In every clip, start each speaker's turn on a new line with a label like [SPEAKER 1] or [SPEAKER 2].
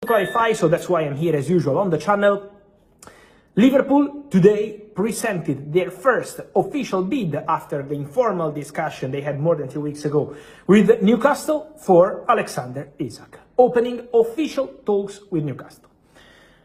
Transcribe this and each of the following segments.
[SPEAKER 1] clarify, so that's why I'm here as usual on the channel. Liverpool today presented their first official bid after the informal discussion they had more than 2 weeks ago with Newcastle for Alexander Isak, opening official talks with Newcastle.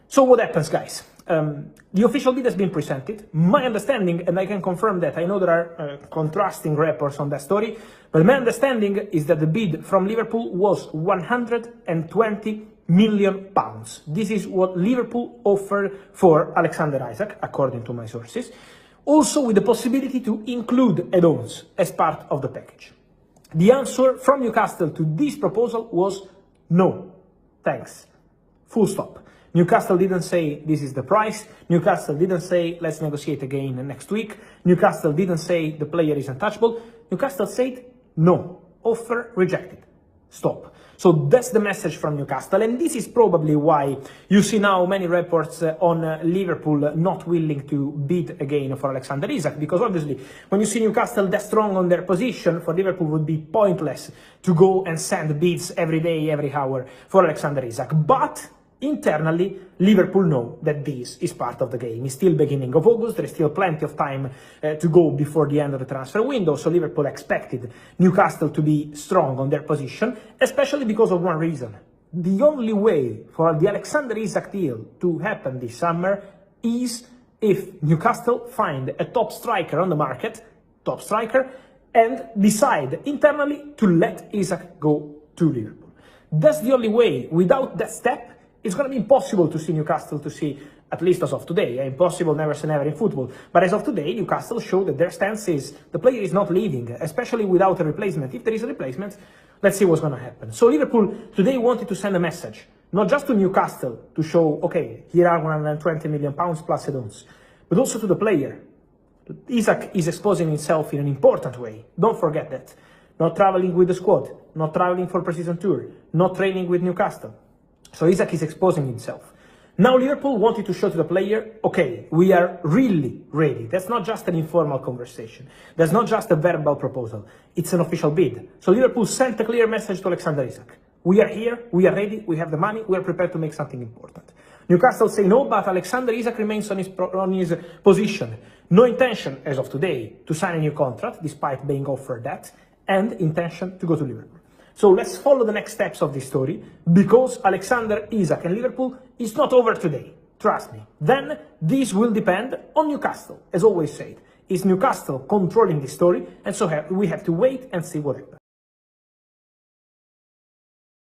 [SPEAKER 1] So what happens, guys? The official bid has been presented. My understanding, and I can confirm that, I know there are contrasting reports on that story, but my understanding is that the bid from Liverpool was 120 million pounds. This is what Liverpool offered for Alexander Isak, according to my sources, also with the possibility to include add-ons as part of the package. The answer from Newcastle to this proposal was no, thanks, full stop. Newcastle didn't say this is the price. Newcastle didn't say let's negotiate again next week. Newcastle didn't say the player is untouchable. Newcastle said no, offer rejected, stop. So that's the message from Newcastle, and this is probably why you see now many reports on Liverpool not willing to bid again for Alexander Isak, because obviously when you see Newcastle that strong on their position, for Liverpool would be pointless to go and send bids every day, every hour for Alexander Isak. But internally, Liverpool know that this is part of the game. It's still beginning of August, there is still plenty of time to go before the end of the transfer window, so Liverpool expected Newcastle to be strong on their position, especially because of one reason. The only way for the Alexander Isak deal to happen this summer is if Newcastle find a top striker on the market, and decide internally to let Isak go to Liverpool. That's the only way. Without that step, it's going to be impossible to see Newcastle, to see, at least as of today, impossible, never say never in football, but as of today, Newcastle showed that their stance is the player is not leaving, especially without a replacement. If there is a replacement, let's see what's going to happen. So Liverpool today wanted to send a message, not just to Newcastle to show, okay, here are 120 million pounds plus add-ons, but also to the player. Isak is exposing himself in an important way, don't forget that. Not traveling with the squad, not traveling for pre-season tour, not training with Newcastle. So Isak is exposing himself. Now Liverpool wanted to show to the player, okay, we are really ready. That's not just an informal conversation. That's not just a verbal proposal. It's an official bid. So Liverpool sent a clear message to Alexander Isak. We are here, we are ready, we have the money, we are prepared to make something important. Newcastle say no, but Alexander Isak remains on his position. No intention, as of today, to sign a new contract, despite being offered that, and intention to go to Liverpool. So let's follow the next steps of this story, because Alexander Isak and Liverpool is not over today. Trust me. Then this will depend on Newcastle, as always said. Is Newcastle controlling this story? And so we have to wait and see what happens.